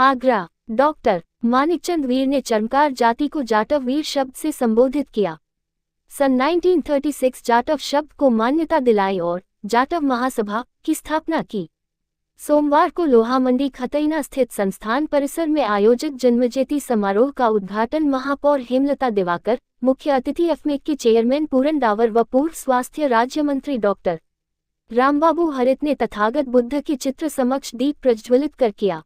Agra. Doctor Manikchand वीर ने चर्मकार जाति को जाटव वीर शब्द से संबोधित किया। सन 1936 जाटव शब्द को मान्यता दिलाई और जाटव महासभा की स्थापना की। सोमवार को लोहामंडी खतैना स्थित संस्थान परिसर में आयोजित जन्मजयंती समारोह का उद्घाटन महापौर हेमलता दिवाकर, मुख्य अतिथि एफमेक के चेयरमैन पूरन डावर व पूर्व स्वास्थ्य राज्य मंत्री डॉक्टर रामबाबू हरित ने तथागत बुद्ध के चित्र समक्ष दीप प्रज्वलित कर किया।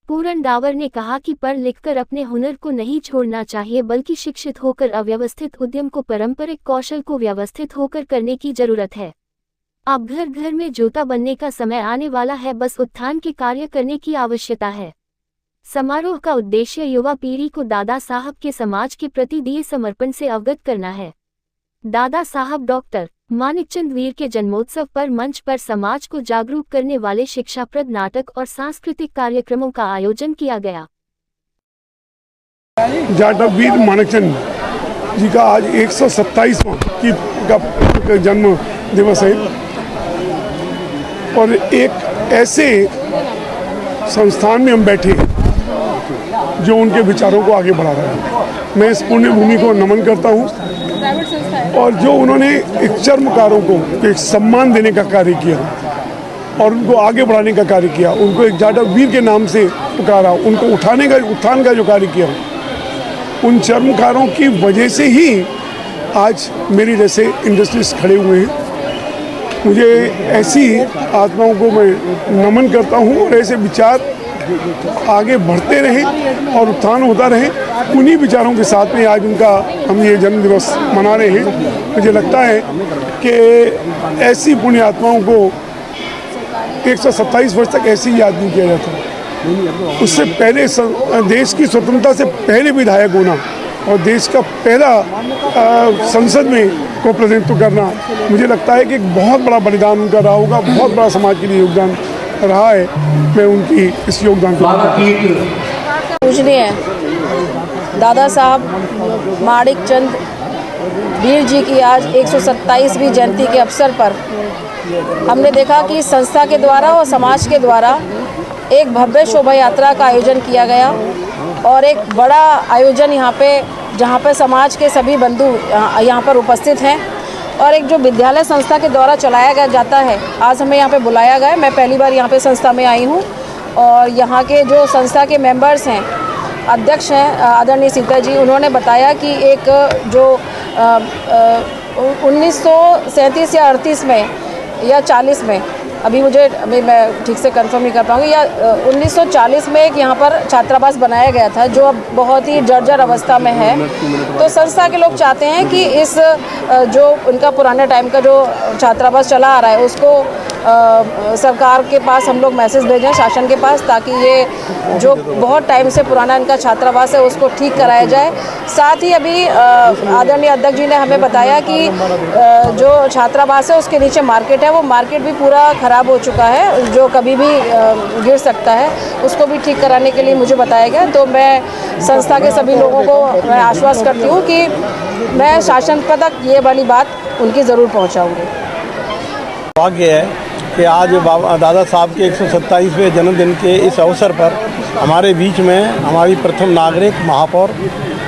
पूरन डावर ने कहा कि पढ़ लिखकर अपने हुनर को नहीं छोड़ना चाहिए, बल्कि शिक्षित होकर अव्यवस्थित उद्यम को पारंपरिक कौशल को व्यवस्थित होकर करने की जरूरत है। अब घर घर में जोता बनने का समय आने वाला है, बस उत्थान के कार्य करने की आवश्यकता है। समारोह का उद्देश्य युवा पीढ़ी को दादा साहब के समाज के प्रति दिए समर्पण से अवगत करना है। दादा साहब डॉक्टर मानिकचंद वीर के जन्मोत्सव पर मंच पर समाज को जागरूक करने वाले शिक्षाप्रद नाटक और सांस्कृतिक कार्यक्रमों का आयोजन किया गया। जाटव वीर मानिकचंद जी का आज 127वां जन्म दिवस है और एक ऐसे संस्थान में हम बैठे जो उनके विचारों को आगे बढ़ा रहा है। मैं इस पुण्य भूमि को नमन करता हूँ और जो उन्होंने एक चर्मकारों को एक सम्मान देने का कार्य किया और उनको आगे बढ़ाने का कार्य किया, उनको एक जाटव वीर के नाम से पुकारा, उनको उठाने का उत्थान का जो कार्य किया, उन चर्मकारों की वजह से ही आज मेरी जैसे इंडस्ट्रीज खड़े हुए हैं। मुझे ऐसी आत्माओं को मैं नमन करता हूँ और ऐसे विचार आगे बढ़ते रहें और उत्थान होता रहे। उन्हीं विचारों के साथ में आज उनका हम ये जन्म दिवस मना रहे हैं। मुझे लगता है कि ऐसी पुण्य आत्माओं को 127 वर्ष तक ऐसे ही याद नहीं किया जाता। उससे पहले देश की स्वतंत्रता से पहले विधायक होना और देश का पहला संसद में को प्रतिनिधित्व करना, मुझे लगता है कि एक बहुत बड़ा बलिदान उनका रहा होगा, बहुत बड़ा समाज के लिए योगदान रहा है। मैं उनकी इस योगदान को पूजनीय दादा साहब मानिकचंद वीर जी की आज 127वीं जयंती के अवसर पर हमने देखा कि संस्था के द्वारा और समाज के द्वारा एक भव्य शोभा यात्रा का आयोजन किया गया और एक बड़ा आयोजन यहाँ पे जहाँ पे समाज के सभी बंधु यहाँ पर उपस्थित हैं और एक जो विद्यालय संस्था के द्वारा चलाया जाता है, आज हमें यहाँ पे बुलाया गया है। मैं पहली बार यहाँ पे संस्था में आई हूँ और यहाँ के जो संस्था के मेंबर्स हैं, अध्यक्ष हैं आदरणीय सीता जी, उन्होंने बताया कि एक जो 1937 या 38 में या 40 में, अभी मैं ठीक से कंफर्म नहीं कर पाऊँगी, या 1940 में एक यहाँ पर छात्रावास बनाया गया था जो अब बहुत ही जर्जर अवस्था में है। तो संस्था के लोग चाहते हैं कि इस जो उनका पुराने टाइम का जो छात्रावास चला आ रहा है उसको सरकार के पास हम लोग मैसेज भेजें, शासन के पास, ताकि ये जो बहुत टाइम से पुराना इनका छात्रावास है उसको ठीक कराया जाए। साथ ही अभी आदरणीय अध्यक्ष जी ने हमें बताया कि जो छात्रावास है उसके नीचे मार्केट है, वो मार्केट भी पूरा ख़राब हो चुका है, जो कभी भी गिर सकता है, उसको भी ठीक कराने के लिए मुझे बताया गया। तो मैं संस्था के सभी लोगों को मैं आश्वस्त करती हूँ कि मैं शासन तक ये वाली बात उनकी ज़रूर पहुँचाऊँगी। भाग्य है कि आज दादा साहब के 127वें जन्मदिन के इस अवसर पर हमारे बीच में हमारी प्रथम नागरिक महापौर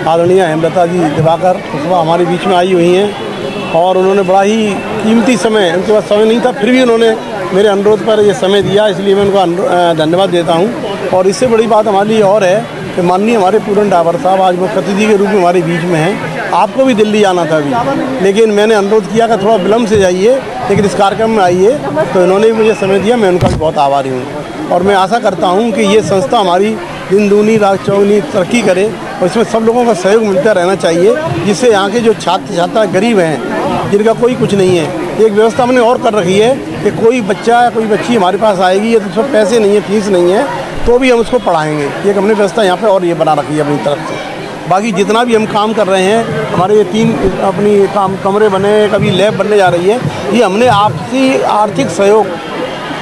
आदरणीय हेमलता जी दिवाकर कुशवाहा हमारे बीच में आई हुई हैं और उन्होंने बड़ा ही कीमती समय, उनके पास समय नहीं था, फिर भी उन्होंने मेरे अनुरोध पर ये समय दिया, इसलिए मैं उनको धन्यवाद देता हूँ। और इससे बड़ी बात हमारे लिए और है कि माननीय हमारे पूरन डावर साहब आज मुख्य अतिथि के रूप में हमारे बीच में हैं। आपको भी दिल्ली जाना था अभी, लेकिन मैंने अनुरोध किया कि थोड़ा विलम्ब से जाइए, लेकिन इस कार्यक्रम में आइए, तो इन्होंने भी मुझे समय दिया, मैं उनका भी बहुत आभारी हूँ। और मैं आशा करता हूँ कि ये संस्था हमारी दिन दूनी रात चौगुनी तरक्की करे और इसमें सब लोगों का सहयोग मिलता रहना चाहिए, जिससे यहाँ के जो छात्र छात्रा गरीब हैं, जिनका कोई कुछ नहीं है, एक व्यवस्था हमने और कर रखी है कि कोई बच्चा या कोई बच्ची हमारे पास आएगी या तो उसमें पैसे नहीं है, फीस नहीं है, तो भी हम उसको पढ़ाएंगे। एक हमने व्यवस्था यहाँ पे और ये बना रखी है अपनी तरफ से। बाकी जितना भी हम काम कर रहे हैं, हमारे ये 3 अपनी कमरे बने, कभी लैब बनने जा रही है, ये हमने आपसी आर्थिक सहयोग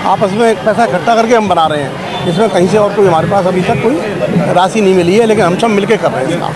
आपस में पैसा इकट्ठा करके हम बना रहे हैं। इसमें कहीं से और कोई हमारे पास अभी तक कोई राशि नहीं मिली है, लेकिन हम सब मिलकर कर रहे हैं इसका।